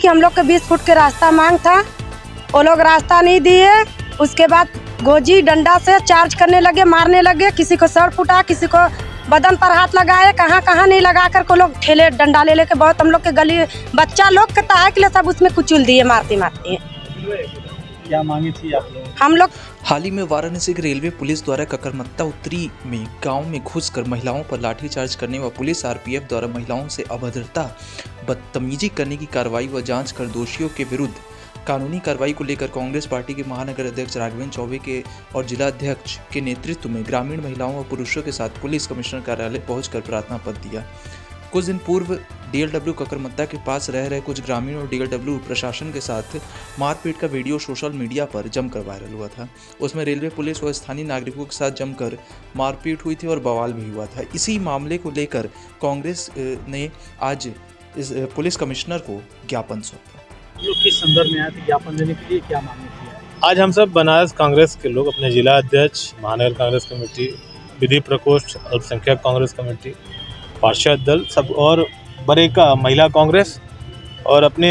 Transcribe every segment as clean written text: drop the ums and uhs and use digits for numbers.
कि हम लोग के 20 फुट के रास्ता मांग था, वो लोग रास्ता नहीं दिए। उसके बाद गोजी डंडा से चार्ज करने लगे, मारने लगे, किसी को सर फुटा, किसी को बदन पर हाथ लगाए, कहाँ कहाँ नहीं लगा कर को लोग ठेले डंडा ले लेके बहुत हम लोग के गली बच्चा लोग के ताक ले सब उसमें कुचल दिए, मारते मारते। क्या मांगी थी आप लोग? हम लोग हाल ही में वाराणसी के रेलवे पुलिस द्वारा ककरमत्ता उत्तरी में गांव में घुसकर महिलाओं पर लाठीचार्ज करने व पुलिस आरपीएफ द्वारा महिलाओं से अभद्रता बदतमीजी करने की कार्रवाई व जांच कर दोषियों के विरुद्ध कानूनी कार्रवाई को लेकर कांग्रेस पार्टी के महानगर अध्यक्ष राघवेंद्र चौबे के और जिला अध्यक्ष के नेतृत्व में ग्रामीण महिलाओं व पुरुषों के साथ पुलिस कमिश्नर कार्यालय पहुंचकर प्रार्थना पत्र दिया। कुछ दिन पूर्व डीएलडब्ल्यू ककरमत्ता के पास रह रहे कुछ ग्रामीण और डीएलडब्ल्यू प्रशासन के साथ मारपीट का वीडियो सोशल मीडिया पर जमकर वायरल हुआ था। उसमें रेलवे पुलिस व स्थानीय नागरिकों के साथ जमकर मारपीट हुई थी और बवाल भी हुआ था। इसी मामले को लेकर कांग्रेस ने आज इस पुलिस कमिश्नर को ज्ञापन सौंपा। लोग किस संदर्भ में आए थे ज्ञापन देने के लिए, क्या मांगे थी? आज हम सब बनारस कांग्रेस के लोग अपने जिला अध्यक्ष, महानगर कांग्रेस कमेटी, विधि प्रकोष्ठ, अल्पसंख्यक कांग्रेस कमेटी, पार्षद दल सब और बरेका महिला कांग्रेस और अपने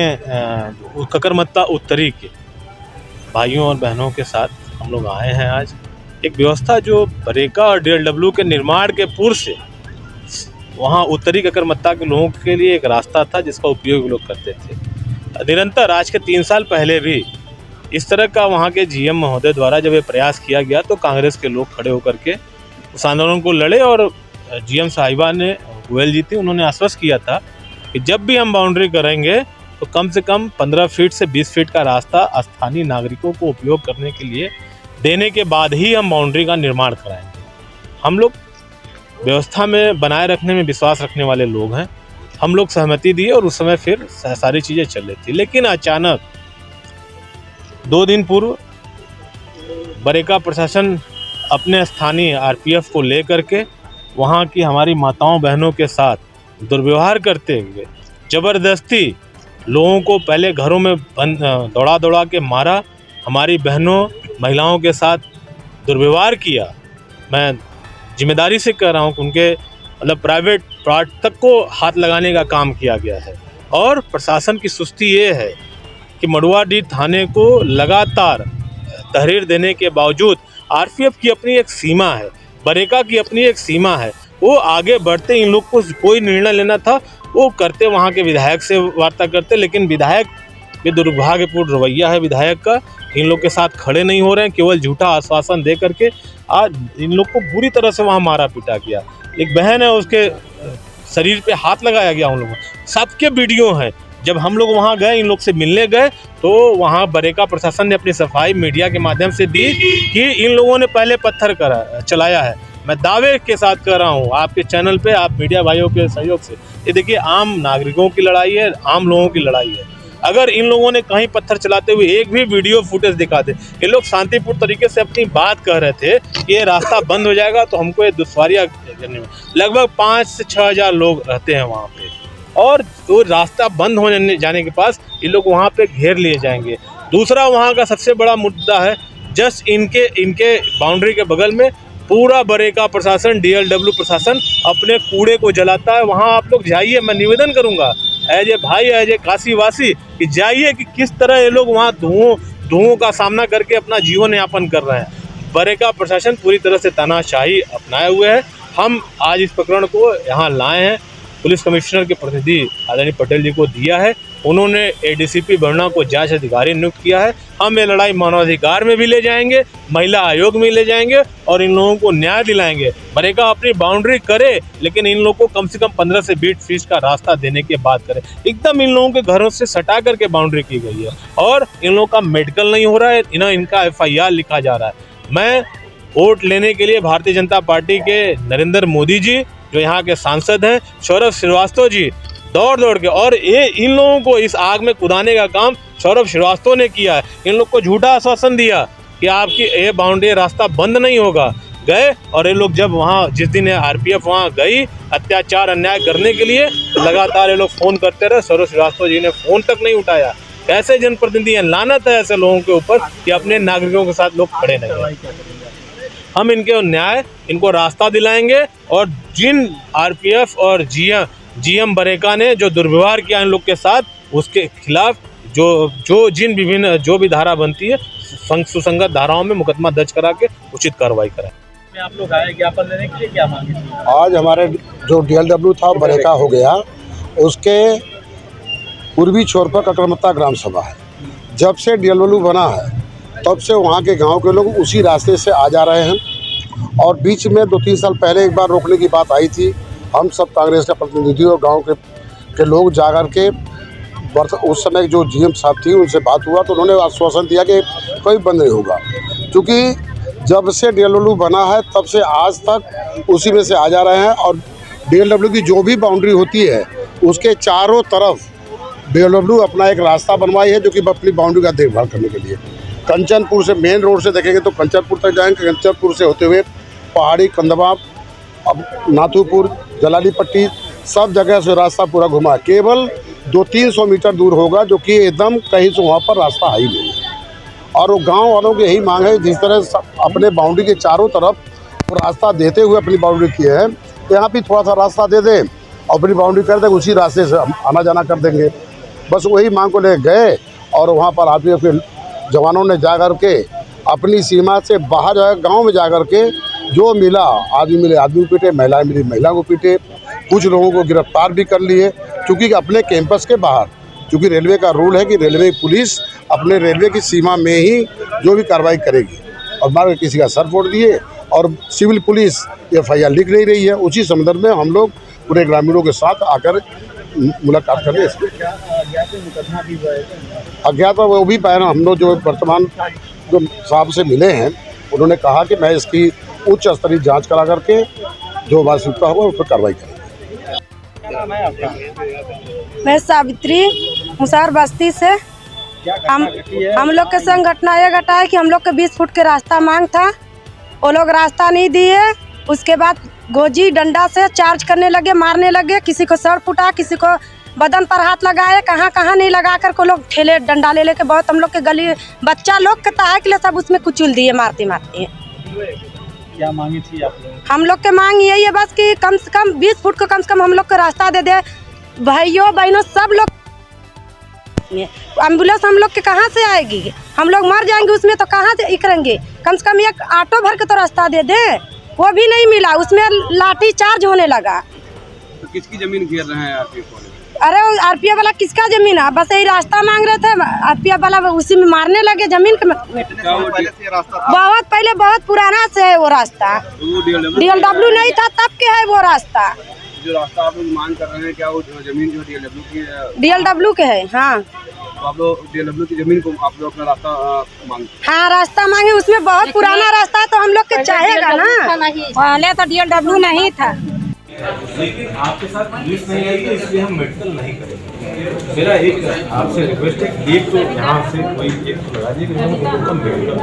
ककरमत्ता उत्तरी के भाइयों और बहनों के साथ हम लोग आए हैं। आज एक व्यवस्था जो बरेका और डीएलडब्ल्यू के निर्माण के पूर्व से वहाँ उत्तरी ककरमत्ता के लोगों के लिए एक रास्ता था जिसका उपयोग लोग करते थे निरंतर। आज के 3 साल पहले भी इस तरह का वहाँ के जीएम महोदय द्वारा जब ये प्रयास किया गया तो कांग्रेस के लोग खड़े होकर के उस आंदोलन को लड़े और जीएम साहिबा ने गोयल जी थी, उन्होंने आश्वस्त किया था कि जब भी हम बाउंड्री करेंगे तो कम से कम 15 फीट से 20 फीट का रास्ता स्थानीय नागरिकों को उपयोग करने के लिए देने के बाद ही हम बाउंड्री का निर्माण कराएंगे। हम लोग व्यवस्था में बनाए रखने में विश्वास रखने वाले लोग हैं। हम लोग सहमति दिए और उस समय फिर सारी चीज़ें चल रही थी, लेकिन अचानक 2 दिन पूर्व बरेका प्रशासन अपने स्थानीय आरपीएफ को लेकर के वहाँ की हमारी माताओं बहनों के साथ दुर्व्यवहार करते हुए ज़बरदस्ती लोगों को पहले घरों में दौड़ा के मारा, हमारी बहनों महिलाओं के साथ दुर्व्यवहार किया। मैं जिम्मेदारी से कह रहा हूँ कि उनके मतलब प्राइवेट पार्ट तक को हाथ लगाने का काम किया गया है। और प्रशासन की सुस्ती ये है कि मड़ुआडीह थाने को लगातार तहरीर देने के बावजूद आरपीएफ की अपनी एक सीमा है, बरेका की अपनी एक सीमा है, वो आगे बढ़ते इन लोग को कोई निर्णय लेना था वो करते, वहाँ के विधायक से वार्ता करते, लेकिन विधायक ये दुर्भाग्यपूर्ण रवैया है विधायक का। इन लोग के साथ खड़े नहीं हो रहे हैं, केवल झूठा आश्वासन दे करके आज इन लोग को बुरी तरह से वहाँ मारा पीटा किया। एक बहन है उसके शरीर पे हाथ लगाया गया उन लोगों, सबके वीडियो हैं। जब हम लोग वहाँ गए, इन लोग से मिलने गए तो वहाँ बरेका प्रशासन ने अपनी सफाई मीडिया के माध्यम से दी कि इन लोगों ने पहले पत्थर चलाया है। मैं दावे के साथ कह रहा हूँ आपके चैनल पे, आप मीडिया भाइयों के सहयोग से, ये देखिए आम नागरिकों की लड़ाई है, आम लोगों की लड़ाई है। अगर इन लोगों ने कहीं पत्थर चलाते हुए एक भी वीडियो फुटेज दिखा दे, ये लोग शांतिपूर्ण तरीके से अपनी बात कह रहे थे कि ये रास्ता बंद हो जाएगा तो हमको ये दुश्वारियाँ करने में लगभग 5 से 6 हज़ार लोग रहते हैं वहाँ पे, और तो रास्ता बंद होने जाने के पास ये लोग वहाँ पे घेर लिए जाएंगे। दूसरा वहाँ का सबसे बड़ा मुद्दा है जस्ट इनके बाउंड्री के बगल में पूरा बरेका प्रशासन, डीएलडब्ल्यू प्रशासन अपने कूड़े को जलाता है। वहाँ आप लोग जाइए, मैं निवेदन करूँगा एज ए भाई, एज ए काशीवासी कि जाइए कि किस तरह ये लोग वहाँ धुओं का सामना करके अपना जीवन यापन कर रहे हैं। बरेका प्रशासन पूरी तरह से तानाशाही अपनाए हुए है। हम आज इस प्रकरण को यहाँ लाए हैं, पुलिस कमिश्नर के प्रतिनिधि आदरणीय पटेल जी को दिया है, उन्होंने एडीसीपी बरना को जांच अधिकारी नियुक्त किया है। हम ये लड़ाई मानवाधिकार में भी ले जाएंगे, महिला आयोग में ले जाएंगे और इन लोगों को न्याय दिलाएंगे। बरेका अपनी बाउंड्री करे लेकिन इन लोगों को कम से कम 15 से 20 फीट का रास्ता देने की बात करे। एकदम इन लोगों के घरों से सटा करके बाउंड्री की गई है और इन लोगों का मेडिकल नहीं हो रहा है, इनका FIR लिखा जा रहा है। मैं वोट लेने के लिए भारतीय जनता पार्टी के नरेंद्र मोदी जी जो यहाँ के सांसद हैं, सौरभ श्रीवास्तव जी दौड़ के, और ये इन लोगों को इस आग में कुदाने का काम सौरभ श्रीवास्तव ने किया है। इन लोग को झूठा आश्वासन दिया कि आपकी ये बाउंड्री रास्ता बंद नहीं होगा, गए और ये लोग जब वहाँ जिस दिन आरपीएफ वहाँ गई अत्याचार अन्याय करने के लिए, लगातार ये लोग फ़ोन करते रहे, सौरभ श्रीवास्तव जी ने फ़ोन तक नहीं उठाया। कैसे जनप्रतिनिधि हैं, लानत है ऐसे लोगों के ऊपर कि अपने नागरिकों के साथ लोग खड़े नहीं। हम इनके न्याय, इनको रास्ता दिलाएंगे और जिन आरपीएफ और जीएम बरेका ने जो दुर्व्यवहार किया इन लोग के साथ, उसके खिलाफ जो भी धारा बनती है सुसंगत धाराओं में मुकदमा दर्ज करा के उचित कार्रवाई कराएं। में आप लोग आए ज्ञापन देने के लिए, क्या मांगे थी? आज हमारे जो DLW था बरेका हो गया, उसके पूर्वी छोर पर ककरमत्ता ग्राम सभा है। जब से DLW बना है तब से वहाँ के गांव के लोग उसी रास्ते से आ जा रहे हैं और बीच में 2-3 साल पहले एक बार रोकने की बात आई थी। हम सब कांग्रेस के प्रतिनिधि और गाँव के लोग जाकर के उस समय जो GM साहब थी उनसे बात हुआ तो उन्होंने आश्वासन दिया कि कोई बंद नहीं होगा, क्योंकि जब से DLW बना है तब से आज तक उसी में से आ जा रहे हैं। और DLW की जो भी बाउंड्री होती है उसके चारों तरफ DLW अपना एक रास्ता बनवाई है, जो कि अपनी बाउंड्री का देखभाल करने के लिए कंचनपुर से मेन रोड से देखेंगे तो कंचनपुर तक जाएंगे, कंचनपुर से होते हुए पहाड़ी, कंदवा, अब नाथूपुर, जलाली पट्टी, सब जगह से रास्ता पूरा घुमा। केवल 200-300 मीटर दूर होगा, जो कि एकदम कहीं से वहाँ पर रास्ता है ही नहीं है। और वो गांव वालों की यही मांग है, जिस तरह अपने बाउंड्री के चारों तरफ वो रास्ता देते हुए अपनी बाउंड्री किए हैं, यहाँ भी थोड़ा सा रास्ता दे दें और अपनी बाउंड्री कर दें, उसी रास्ते से आना जाना कर देंगे। बस वही मांग को ले गए और वहाँ पर RPF के जवानों ने जा कर के अपनी सीमा से बाहर जो है गाँव में जा कर के जो मिला, आदमी मिले आदमी को पीटे, महिलाएँ मिली महिला को पीटे, कुछ लोगों को गिरफ्तार भी कर लिए, क्योंकि अपने कैंपस के बाहर, क्योंकि रेलवे का रूल है कि रेलवे पुलिस अपने रेलवे की सीमा में ही जो भी कार्रवाई करेगी। और मार किसी का सर फोड़ दिए और सिविल पुलिस FIR लिख नहीं रही है। उसी संदर्भ में हम लोग पूरे ग्रामीणों के साथ आकर मुलाकात करें। अज्ञात वो भी पाए हम लोग जो वर्तमान जो साहब से मिले हैं, उन्होंने कहा कि मैं इसकी उच्च स्तरीय जाँच करा करके जो वास्तविकता होगा उस पर कार्रवाई करेंगे। मैं सावित्री मुसार बस्ती से। हम लोग के संग घटना ये घटा है कि हम लोग के 20 फुट के रास्ता मांग था, वो लोग रास्ता नहीं दिए। उसके बाद गोजी डंडा से चार्ज करने लगे, मारने लगे, किसी को सर फुटा, किसी को बदन पर हाथ लगाए, कहाँ कहाँ नहीं लगा कर को लोग ठेले डंडा ले लेके बहुत हम लोग के गली बच्चा लोग के ताए के लिए सब उसमें कुचल दिए मारते मारते। क्या मांगी थी आप लोग? हम लोग के मांग यही है बस कि कम से कम 20 फुट को कम से कम हम लोग को रास्ता दे दे। भाइयों बहनों सब लोग, एम्बुलेंस हम लोग के कहाँ से आएगी? हम लोग मर जाएंगे उसमें तो कहाँ से करेंगे? कम से कम एक ऑटो भर के तो रास्ता दे दे, वो भी नहीं मिला। उसमें लाठी चार्ज होने लगा। तो किसकी जमीन घेर रहे हैं RPF वाले? अरे RPF वाला किसका जमीन है? बस यही रास्ता मांग रहे थे, RPF वाला उसी में मारने लगे जमीन के। बहुत पहले, बहुत पुराना से है वो रास्ता। DLW नहीं था तब के है वो रास्ता। जो रास्ता आप लोग मांग कर रहे हैं, क्या वो जमीन जो DLW की है? DLW के है, हाँ। तो आप लोग DLW की जमीन को आप लोग अपना रास्ता मांग? हाँ, रास्ता मांगे। उसमें बहुत पुराना रास्ता है तो हम लोग के चाहेगा ना। पहले तो DLW नहीं था। लेकिन आपके साथ पुलिस नहीं आई तो इसलिए हम मेडिकल नहीं करेंगे। मेरा एक आपसे रिक्वेस्ट है कि एक तो यहाँ से कोई एक तो लगा दीजिए कि मेडिकल,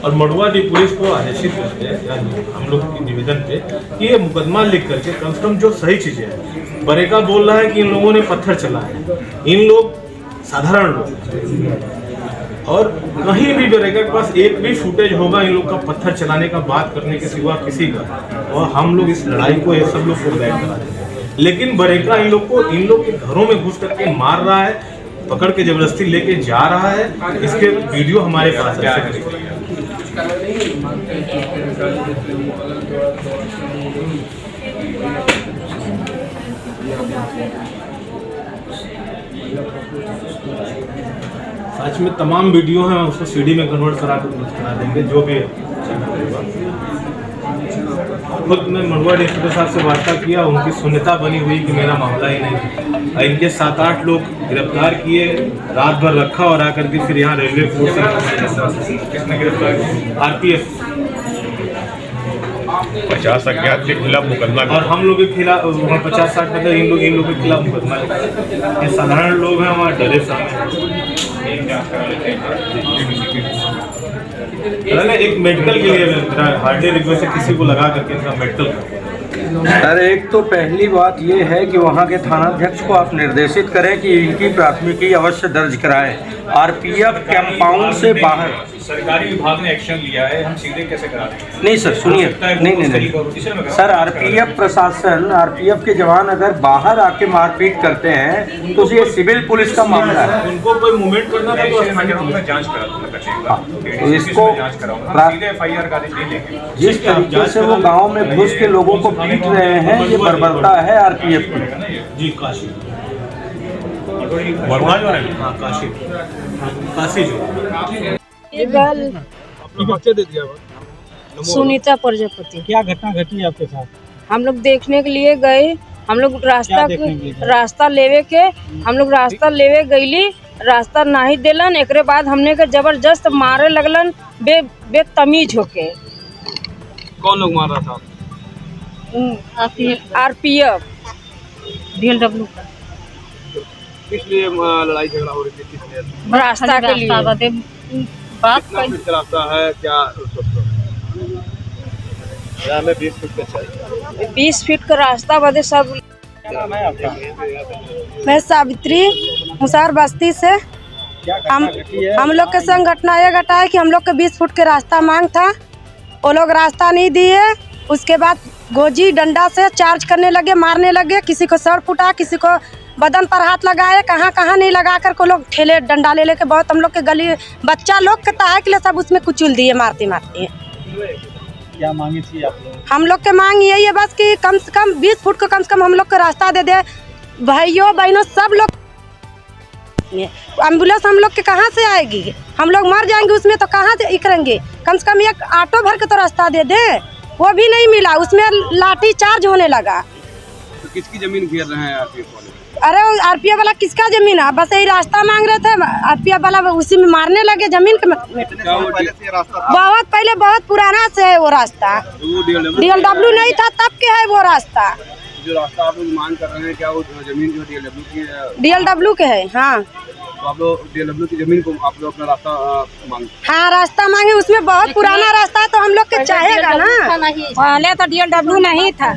और मड़ुआडीह पुलिस को आदेशित करते हैं हम लोग की निवेदन पे कि ये मुकदमा लिख करके कम से कम जो सही चीज़ें हैं। बरेका बोल रहा है कि इन लोगों ने पत्थर चलाया, इन लोग साधारण लोग, और कहीं भी बरेका के पास एक भी फुटेज होगा इन लोग का पत्थर चलाने का, बात करने के सिवा किसी का, और हम लोग इस लड़ाई को ये सब लोग को बैठ करा देंगे। लेकिन बरेका इन लोग को इन लोग के घरों में घुस करके मार रहा है, पकड़ के जबरदस्ती लेके जा रहा है। इसके वीडियो हमारे पास है। सच में तमाम वीडियो हैं, उसको CD में कन्वर्ट करा देंगे जो भी खुद मैं मड़ुआडीह इंस्पेक्टर साहब से वार्ता किया, उनकी शून्यता बनी हुई कि मेरा मामला ही नहीं। इनके 7-8 लोग गिरफ्तार किए, रात भर रखा और आकर के फिर यहाँ रेलवे कोर्ट से किसने गिरफ्तार किया? RPF। 50 अज्ञात के खिलाफ मुकदमा, और हम लोग के खिलाफ 50-60 मतलब इन लोग के खिलाफ मुकदमा। ये साधारण लोग हैं, हमारे डरे सामने। एक मेडिकल के लिए मेरा हार्डली रिक्वेस्ट है, किसी को लगा करके इनका मेडिकल। सर, एक तो पहली बात ये है कि वहाँ के थानाध्यक्ष को आप निर्देशित करें कि इनकी प्राथमिकी अवश्य दर्ज कराएं। RPF कैंपाउंड से बाहर सरकारी विभाग ने एक्शन लिया है, हम सीधे कैसे करा देंगे? नहीं सर सुनिए, नहीं सर, आरपीएफ प्रशासन, आरपीएफ के जवान अगर बाहर आके मारपीट करते हैं तो ये सिविल पुलिस का मामला है। उनको कोई मूवमेंट करना था तो मैं जांच करा दूंगा, तो इसको सीधे एफआईआर का आदेश नहीं लेंगे। जिस तरीके से वो गांव में घुस के लोगों को पीट रहे हैं, ये बर्बरता है आरपीएफ की। जी काशी वरुणा जो है हाँ काशी काशी जो अपना परिचय दे दिया। सुनीता प्रजापति। क्या घटना घटी है आपके साथ? हम लोग देखने के लिए गए, हम लोग रास्ता लेवे गईली, रास्ता नहीं देलन। एकरे बाद हमने के जबरदस्त मारे लगलन बेतमीज होके। कौन लोग मार रहा था? आरपीएफ DLW किस लिए लड़ाई झगड़ा हो रही थी? किस लिए? रास्ता के लिए कितना फीट का रास्ता है? क्या हमें 20 फीट का चाहिए। 20 फीट का रास्ता बदे सब। मैं सावित्री मुसार बस्ती से। हम लोग के संग घटना ये घटा है कि हम लोग के 20 फुट के रास्ता मांग था, वो लोग रास्ता नहीं दिए। उसके बाद गोजी डंडा से चार्ज करने लगे, मारने लगे। किसी को सर फुटा, किसी को बदन पर हाथ लगाए, कहाँ कहाँ नहीं लगा कर को लोग ठेले डंडा ले लेके बहुत हम लोग के गली बच्चा लोग के ताए के लिए सब उसमें कुचल दिए, मारते मारते। क्या मांगी थी आप लोग? हम लोग के मांग यही है बस कि कम से कम 20 फुट को कम से कम हम लोग को रास्ता दे दे। भाइयों बहनों सब लोग, एम्बुलेंस हम लोग के कहाँ से आएगी? हम लोग मर जाएंगे उसमें तो कहाँ से करेंगे? कम से कम एक ऑटो भर के तो रास्ता दे दे, वो भी नहीं मिला। उसमें लाठी चार्ज होने लगा। तो किसकी जमीन घेर रहे हैं आरपीएफ वाले? अरे आरपीएफ वाला किसका जमीन है? बस यही रास्ता मांग रहे थे, आरपीएफ वाला उसी में मारने लगे जमीन के। बहुत पहले, बहुत पुराना से है वो रास्ता। DLW नहीं था तब के है वो रास्ता। जो रास्ता आप लोग मांग कर रहे हैं, क्या वो जमीन जो DLW की है? DLW के है, हाँ। तो आप लोग DLW की जमीन को आप लोग अपना रास्ता मांग? हाँ रास्ता मांगे, उसमें बहुत पुराना रास्ता है तो हम लोग के चाहेगा ना। पहले तो DLW नहीं था।